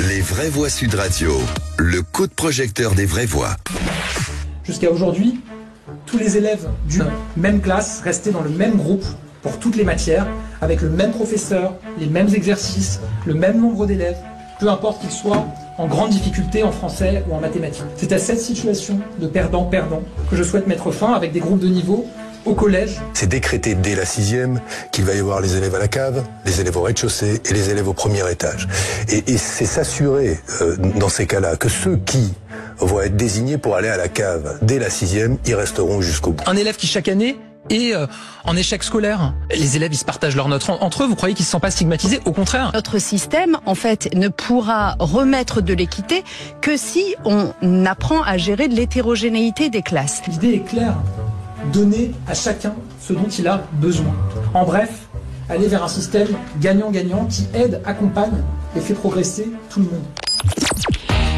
Les Vraies Voix Sud Radio, le coup de projecteur des vraies voix. Jusqu'à aujourd'hui, tous les élèves d'une même classe restaient dans le même groupe pour toutes les matières, avec le même professeur, les mêmes exercices, le même nombre d'élèves, peu importe qu'ils soient en grande difficulté en français ou en mathématiques. C'est à cette situation de perdant-perdant que je souhaite mettre fin avec des groupes de niveau au collège. C'est décrété dès la 6e qu'il va y avoir les élèves à la cave, les élèves au rez-de-chaussée et les élèves au premier étage. Et c'est s'assurer, dans ces cas-là, que ceux qui vont être désignés pour aller à la cave dès la 6e, ils resteront jusqu'au bout. Un élève qui chaque année est en échec scolaire. Les élèves, ils se partagent leurs notes entre eux. Vous croyez qu'ils ne se sentent pas stigmatisés? Au contraire. Notre système, en fait, ne pourra remettre de l'équité que si on apprend à gérer de l'hétérogénéité des classes. L'idée est claire. Donner à chacun ce dont il a besoin. En bref, aller vers un système gagnant-gagnant qui aide, accompagne et fait progresser tout le monde.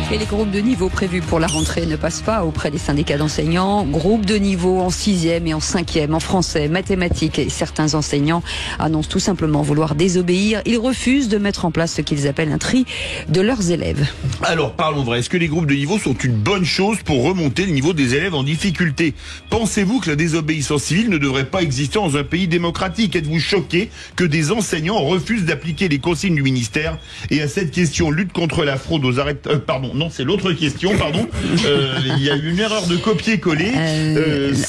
Et les groupes de niveau prévus pour la rentrée ne passent pas auprès des syndicats d'enseignants. Groupes de niveau en 6e et en 5e, en français, mathématiques. Et certains enseignants annoncent tout simplement vouloir désobéir. Ils refusent de mettre en place ce qu'ils appellent un tri de leurs élèves. Alors, parlons vrai. Est-ce que les groupes de niveau sont une bonne chose pour remonter le niveau des élèves en difficulté? Pensez-vous que la désobéissance civile ne devrait pas exister dans un pays démocratique? Êtes-vous choqué que des enseignants refusent d'appliquer les consignes du ministère? Et à cette question, lutte contre la fraude aux arrêts... Non, c'est l'autre question, pardon. Il y a eu une erreur de copier-coller.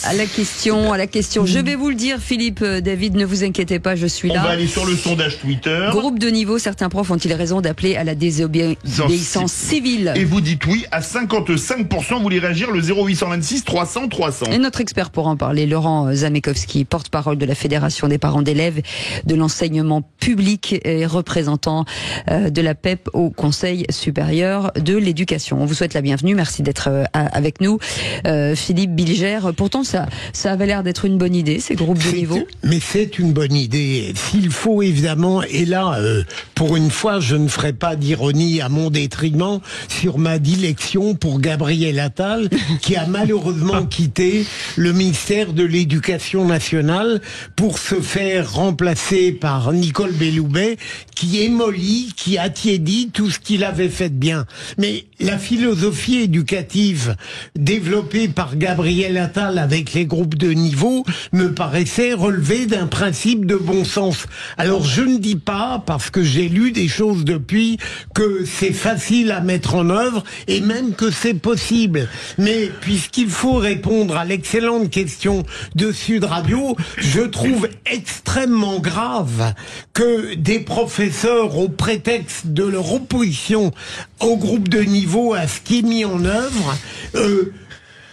À la question, je vais vous le dire, Philippe, David, ne vous inquiétez pas, je suis là. On va aller sur le sondage Twitter. Groupe de niveau, certains profs ont-ils raison d'appeler à la désobéissance civile? Et vous dites oui à 55%, vous voulez réagir, le 0826 300 300. Et notre expert pour en parler, Laurent Zamekowski, porte-parole de la Fédération des parents d'élèves de l'enseignement public et représentant de la PEP au Conseil supérieur de l'éducation. On vous souhaite la bienvenue, merci d'être avec nous. Philippe Bilger, pourtant ça avait l'air d'être une bonne idée, ces groupes de niveau. Mais c'est une bonne idée. S'il faut évidemment, et là, pour une fois, je ne ferai pas d'ironie à mon détriment sur ma dilection pour Gabriel Attal, qui a malheureusement quitté le ministère de l'Éducation nationale pour se faire remplacer par Nicole Belloubet, qui émollit, qui attiédit tout ce qu'il avait fait de bien. Mais la philosophie éducative développée par Gabriel Attal avec les groupes de niveau me paraissait relever d'un principe de bon sens. Alors je ne dis pas, parce que j'ai lu des choses depuis, que c'est facile à mettre en œuvre et même que c'est possible. Mais puisqu'il faut répondre à l'excellente question de Sud Radio, je trouve extrêmement grave que des professeurs, au prétexte de leur opposition au groupe de niveau, à ce qui est mis en œuvre,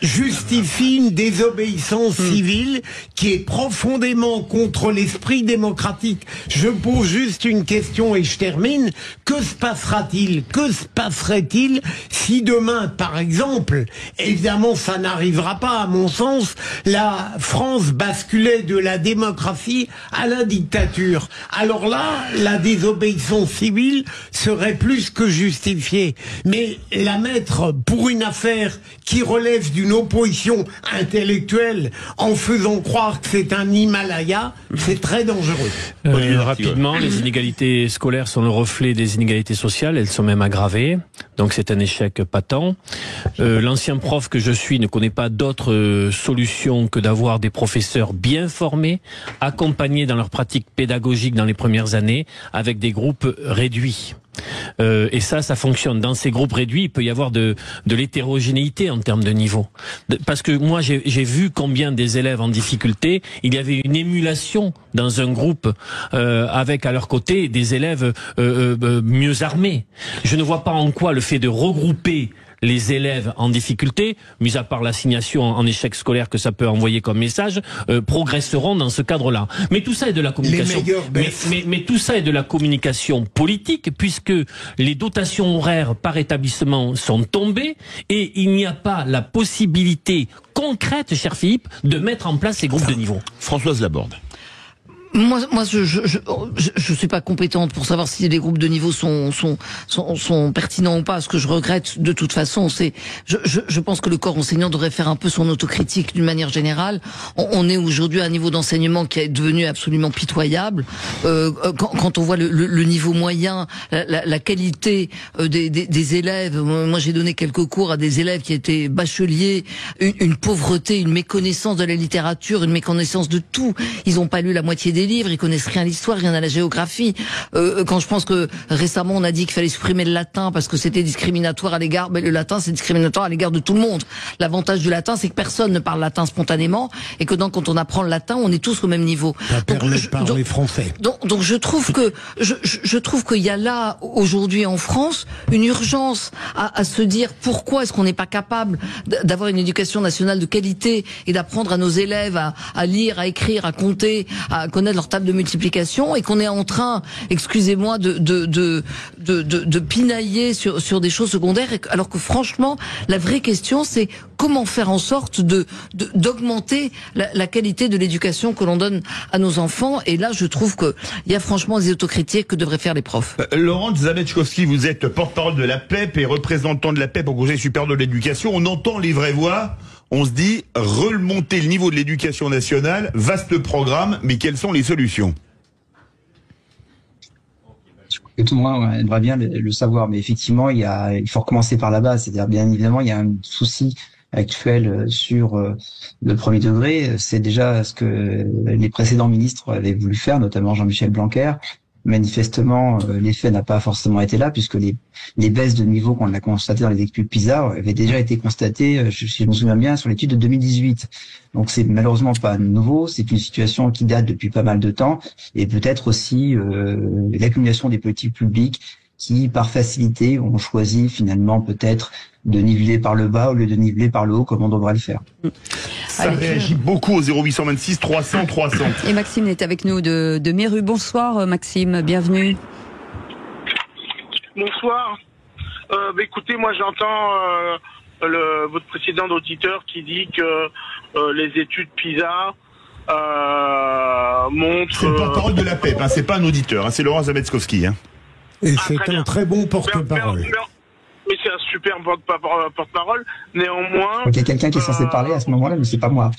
justifie une désobéissance civile qui est profondément contre l'esprit démocratique. Je pose juste une question et je termine. Que se passera-t-il? Que se passerait-il si demain, par exemple, évidemment ça n'arrivera pas à mon sens, la France basculait de la démocratie à la dictature? Alors là, la désobéissance civile serait plus que justifiée. Mais la mettre pour une affaire qui relève d'une opposition intellectuelle en faisant croire que c'est un Himalaya, c'est très dangereux. Rapidement, les inégalités scolaires sont le reflet des inégalités sociales, elles sont même aggravées, donc c'est un échec patent. L'ancien prof que je suis ne connaît pas d'autre solution que d'avoir des professeurs bien formés, accompagnés dans leur pratique pédagogique dans les premières années, avec des groupes réduits. Et ça fonctionne. Dans ces groupes réduits, il peut y avoir de l'hétérogénéité en termes de niveau. Parce que moi, j'ai vu combien des élèves en difficulté, il y avait une émulation dans un groupe avec à leur côté des élèves mieux armés. Je ne vois pas en quoi le fait de regrouper les élèves en difficulté, mis à part l'assignation en échec scolaire que ça peut envoyer comme message, progresseront dans ce cadre-là. Mais tout ça est de la communication. Mais tout ça est de la communication politique, puisque les dotations horaires par établissement sont tombées et il n'y a pas la possibilité concrète, cher Philippe, de mettre en place ces groupes de niveau. Françoise Laborde. Moi, je suis pas compétente pour savoir si les groupes de niveau sont pertinents ou pas. Ce que je regrette, de toute façon, c'est, je pense que le corps enseignant devrait faire un peu son autocritique d'une manière générale. On est aujourd'hui à un niveau d'enseignement qui est devenu absolument pitoyable. Quand on voit le niveau moyen, la qualité des élèves. Moi, j'ai donné quelques cours à des élèves qui étaient bacheliers, une pauvreté, une méconnaissance de la littérature, une méconnaissance de tout. Ils n'ont pas lu la moitié des livres, ils connaissent rien à l'histoire, rien à la géographie. Quand je pense que récemment on a dit qu'il fallait supprimer le latin parce que c'était discriminatoire à l'égard, le latin c'est discriminatoire à l'égard de tout le monde. L'avantage du latin c'est que personne ne parle latin spontanément et que quand on apprend le latin on est tous au même niveau. Ça permet de parler français. Donc je trouve que je trouve qu'il y a là aujourd'hui en France une urgence à se dire pourquoi est-ce qu'on n'est pas capable d'avoir une éducation nationale de qualité et d'apprendre à nos élèves à lire, à écrire, à compter, à connaître leur table de multiplication et qu'on est en train, excusez-moi, de pinailler sur des choses secondaires, alors que franchement, la vraie question, c'est comment faire en sorte d'augmenter la qualité de l'éducation que l'on donne à nos enfants. Et là, je trouve que il y a franchement des autocritiques que devraient faire les profs. Laurent Zabetchkowski, vous êtes porte-parole de la PEP et représentant de la PEP au Conseil supérieur de l'éducation. On entend les vraies voix. On se dit, remonter le niveau de l'éducation nationale, vaste programme, mais quelles sont les solutions? Que tout le monde aimerait bien le savoir, mais effectivement, il faut recommencer par la base. C'est-à-dire, bien évidemment, il y a un souci actuel sur le premier degré. C'est déjà ce que les précédents ministres avaient voulu faire, notamment Jean-Michel Blanquer. Manifestement, l'effet n'a pas forcément été là, puisque les baisses de niveau qu'on a constatées dans les études PISA avaient déjà été constatées, si je me souviens bien, sur l'étude de 2018. Donc c'est malheureusement pas nouveau, c'est une situation qui date depuis pas mal de temps, et peut-être aussi l'accumulation des politiques publiques qui, par facilité, ont choisi finalement peut-être de niveler par le bas au lieu de niveler par le haut comme on devrait le faire. Ça réagit beaucoup au 0826 300 300. Et Maxime est avec nous de Méru. Bonsoir Maxime, bienvenue. Bonsoir. Écoutez, moi j'entends votre précédent auditeur qui dit que les études PISA montrent... C'est le porte-parole de la PEP, c'est pas un auditeur, c'est Laurent Zabetchkowski. Et c'est un très bon porte-parole. Mais c'est un super porte-parole. Néanmoins... Il y a quelqu'un qui est censé parler à ce moment-là, mais c'est pas moi.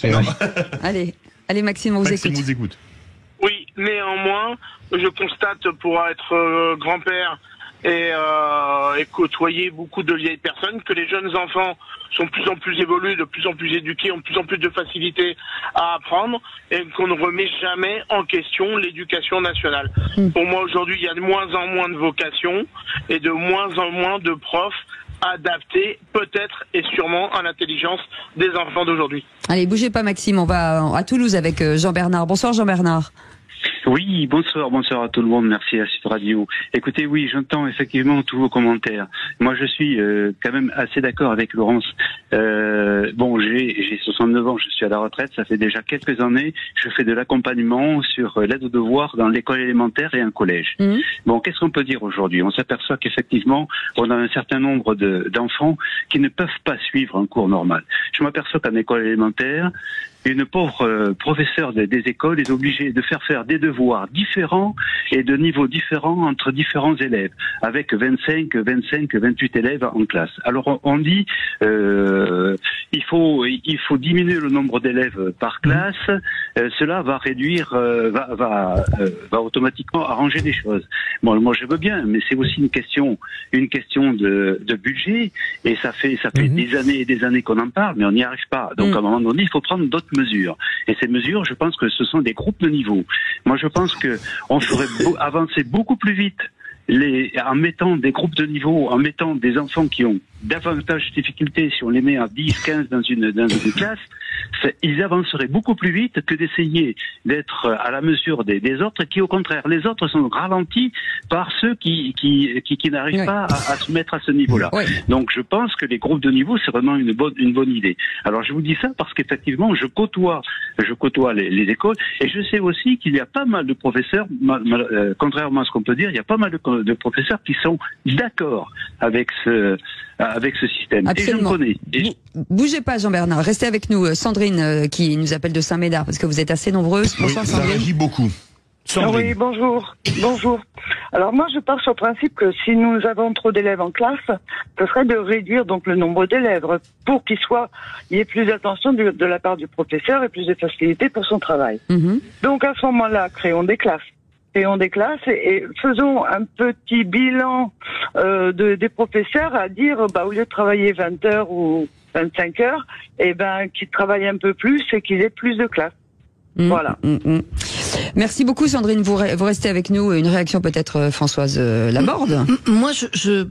Allez Maxime, on vous écoute. Oui, néanmoins, je constate pour être grand-père et côtoyer beaucoup de vieilles personnes que les jeunes enfants sont de plus en plus évolués, de plus en plus éduqués, ont de plus en plus de facilité à apprendre et qu'on ne remet jamais en question l'éducation nationale. Pour moi, aujourd'hui, il y a de moins en moins de vocations et de moins en moins de profs adaptés, peut-être et sûrement à l'intelligence des enfants d'aujourd'hui. Allez, bougez pas Maxime, on va à Toulouse avec Jean-Bernard. Bonsoir Jean-Bernard. Oui, bonsoir à tout le monde, merci à Sud Radio. Écoutez, oui, j'entends effectivement tous vos commentaires. Moi, je suis quand même assez d'accord avec Laurence. J'ai 69 ans, je suis à la retraite, ça fait déjà quelques années, je fais de l'accompagnement sur l'aide aux devoirs dans l'école élémentaire et un collège. Bon, qu'est-ce qu'on peut dire aujourd'hui? On s'aperçoit qu'effectivement, on a un certain nombre d'enfants qui ne peuvent pas suivre un cours normal. Je m'aperçois qu'en école élémentaire, une pauvre professeure des écoles est obligée de faire des devoirs différents et de niveaux différents entre différents élèves, avec 25, 28 élèves en classe. Alors on dit il faut diminuer le nombre d'élèves par classe. Cela va réduire, va automatiquement arranger les choses. Bon, moi je veux bien, mais c'est aussi une question de budget, et ça fait des années et des années qu'on en parle, mais on n'y arrive pas. Donc à un moment donné, il faut prendre d'autres mesures. Et ces mesures, je pense que ce sont des groupes de niveau. Moi, je pense que on ferait avancer beaucoup plus vite en mettant des groupes de niveau, en mettant des enfants qui ont davantage de difficultés, si on les met à 10, 15 dans une classe, ils avanceraient beaucoup plus vite que d'essayer d'être à la mesure des autres, qui au contraire, les autres sont ralentis par ceux qui n'arrivent pas à se mettre à ce niveau-là. Donc je pense que les groupes de niveau, c'est vraiment une bonne idée. Alors je vous dis ça parce qu'effectivement, je côtoie les écoles, et je sais aussi qu'il y a pas mal de professeurs, contrairement à ce qu'on peut dire, il y a pas mal de professeurs qui sont d'accord avec ce système. Absolument. Et j'en connais. Bougez pas Jean-Bernard, restez avec nous. Sandrine qui nous appelle de Saint-Médard, parce que vous êtes assez nombreuses. Bonsoir Oui, Sandrine. ça réagit beaucoup. Sandrine. Oui, bonjour. Bonjour. Alors moi, je pars sur le principe que si nous avons trop d'élèves en classe, ce serait de réduire donc le nombre d'élèves pour qu'il y ait plus d'attention de la part du professeur et plus de facilité pour son travail. Donc à ce moment-là, créons des classes et faisons un petit bilan des professeurs à dire, au lieu de travailler 20 heures ou 25 heures, qu'ils travaillent un peu plus et qu'ils aient plus de classes. Voilà. Merci beaucoup Sandrine, vous restez avec nous. Une réaction peut-être Françoise Laborde. Moi,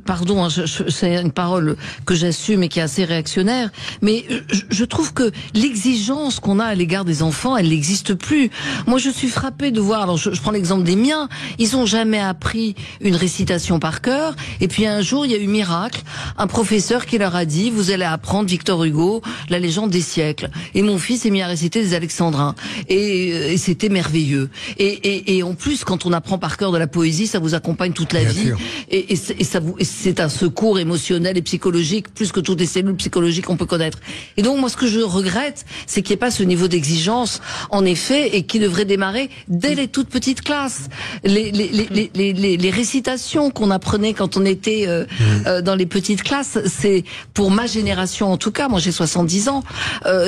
pardon, c'est une parole que j'assume et qui est assez réactionnaire, mais je trouve que l'exigence qu'on a à l'égard des enfants, elle n'existe plus. Moi, je suis frappée de voir, alors je prends l'exemple des miens, ils ont jamais appris une récitation par cœur, et puis un jour, il y a eu miracle, un professeur qui leur a dit, vous allez apprendre Victor Hugo, la légende des siècles. Et mon fils s'est mis à réciter des alexandrins. Et c'était merveilleux. Et en plus, quand on apprend par cœur de la poésie, ça vous accompagne toute la vie. Et c'est un secours émotionnel et psychologique, plus que toutes les cellules psychologiques qu'on peut connaître. Et donc, moi, ce que je regrette, c'est qu'il n'y ait pas ce niveau d'exigence, en effet, et qui devrait démarrer dès les toutes petites classes. Les récitations qu'on apprenait quand on était dans les petites classes, c'est, pour ma génération en tout cas, moi j'ai 70 ans,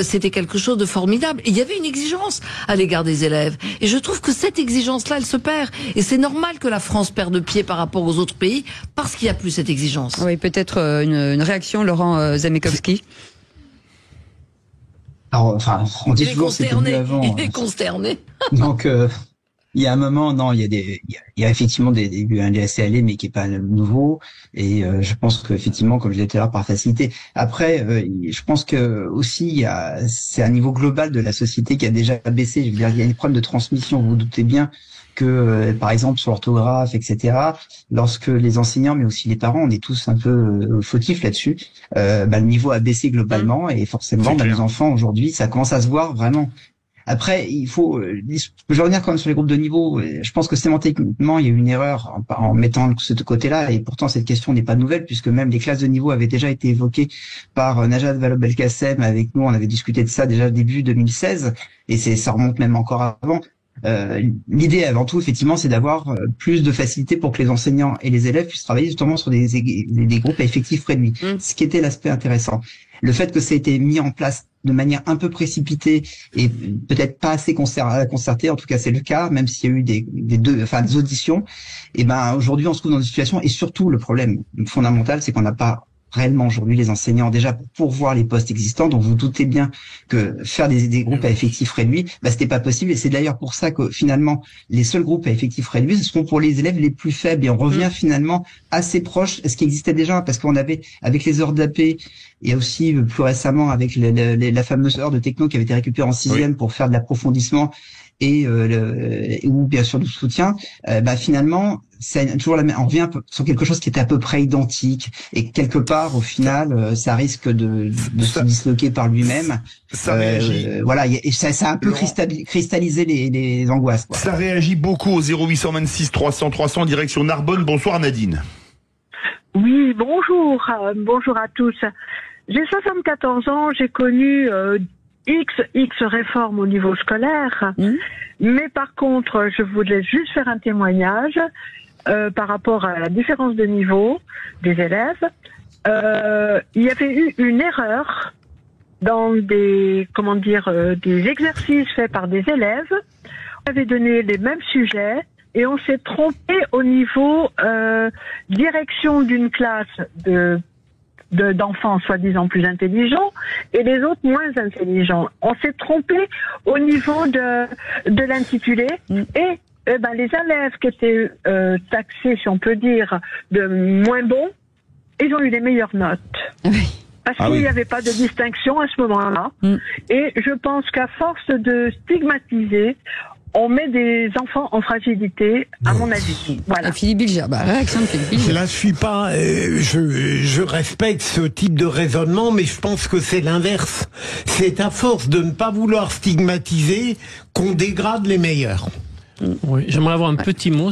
c'était quelque chose de formidable. Et il y avait une exigence à l'égard des élèves. Et je trouve que cette exigence-là, elle se perd. Et c'est normal que la France perde pied par rapport aux autres pays, parce qu'il n'y a plus cette exigence. Oui, peut-être une réaction, Laurent Zamekowski. Alors, on dit toujours c'était mieux avant. Il est consterné. Donc, il y a un moment, non, il y a effectivement des laisser-aller, mais qui est pas nouveau. Et je pense qu'effectivement, comme je l'ai dit tout à l'heure, par facilité. Après, je pense que aussi, c'est un niveau global de la société qui a déjà baissé. Je veux dire, il y a une problème de transmission. Vous vous doutez bien que, par exemple, sur l'orthographe, etc., lorsque les enseignants, mais aussi les parents, on est tous un peu fautifs là-dessus, le niveau a baissé globalement, et forcément, nos enfants aujourd'hui, ça commence à se voir vraiment. Après, je vais revenir quand même sur les groupes de niveau. Je pense que sémantiquement, il y a eu une erreur en mettant ce côté-là, et pourtant cette question n'est pas nouvelle, puisque même les classes de niveau avaient déjà été évoquées par Najat Vallaud-Belkacem avec nous. On avait discuté de ça déjà début 2016, et ça remonte même encore avant. L'idée avant tout, effectivement, c'est d'avoir plus de facilité pour que les enseignants et les élèves puissent travailler justement sur des groupes à effectifs réduits. Ce qui était l'aspect intéressant. Le fait que ça a été mis en place de manière un peu précipitée et peut-être pas assez concertée, en tout cas c'est le cas, même s'il y a eu des auditions, et aujourd'hui on se trouve dans une situation, et surtout le problème fondamental, c'est qu'on n'a pas réellement aujourd'hui les enseignants déjà pour pourvoir les postes existants. Donc vous doutez bien que faire des groupes à effectifs réduits, c'était pas possible, et c'est d'ailleurs pour ça que finalement les seuls groupes à effectifs réduits, ce seront pour les élèves les plus faibles, et on revient finalement assez proche à ce qui existait déjà, parce qu'on avait, avec les heures d'AP, et aussi plus récemment avec la fameuse heure de techno qui avait été récupérée en 6e pour faire de l'approfondissement ou bien sûr du soutien, finalement c'est toujours on revient sur quelque chose qui était à peu près identique, et quelque part au final ça risque de se disloquer par lui-même. Et ça a un peu cristallisé les angoisses, quoi. Ça réagit beaucoup au 0826 300 300 direction Narbonne. Bonsoir Nadine. Oui, bonjour à tous. J'ai 74 ans, j'ai connu X réformes au niveau scolaire, mais par contre, je voulais juste faire un témoignage par rapport à la différence de niveau des élèves. Il y avait eu une erreur dans des exercices faits par des élèves. On avait donné les mêmes sujets et on s'est trompé au niveau direction d'une classe d'enfants soi-disant plus intelligents et les autres moins intelligents. On s'est trompé au niveau de l'intitulé et les élèves qui étaient taxés, si on peut dire, de moins bons, ils ont eu les meilleures notes. Parce qu'il n'y avait pas de distinction à ce moment-là. Et je pense qu'à force de stigmatiser, on met des enfants en fragilité, à mon avis. Voilà. Philippe Bilger, réaction de Philippe Bilger. Là, je respecte ce type de raisonnement, mais je pense que c'est l'inverse. C'est à force de ne pas vouloir stigmatiser qu'on dégrade les meilleurs. Oui, j'aimerais avoir un petit mot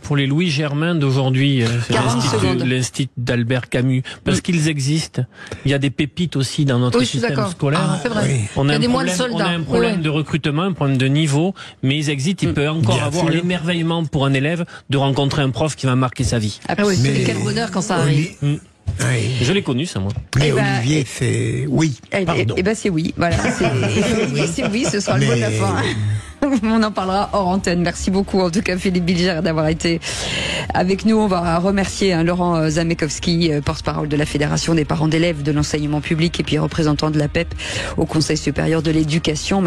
pour les Louis Germain d'aujourd'hui, l'Institut d'Albert Camus, parce qu'ils existent. Il y a des pépites aussi dans notre système scolaire. C'est vrai. On a un problème de recrutement, un problème de niveau, mais ils existent. Il peut encore avoir l'émerveillement pour un élève de rencontrer un prof qui va marquer sa vie. Quel bonheur quand ça arrive. Je l'ai connu, ça, moi. Mais Olivier, c'est oui. Pardon. C'est oui. Voilà. C'est oui, ce sera le mot de la fin. On en parlera hors antenne. Merci beaucoup, en tout cas, Philippe Bilger, d'avoir été avec nous. On va remercier Laurent Zamekowski, porte-parole de la Fédération des parents d'élèves de l'enseignement public et puis représentant de la PEP au Conseil supérieur de l'éducation.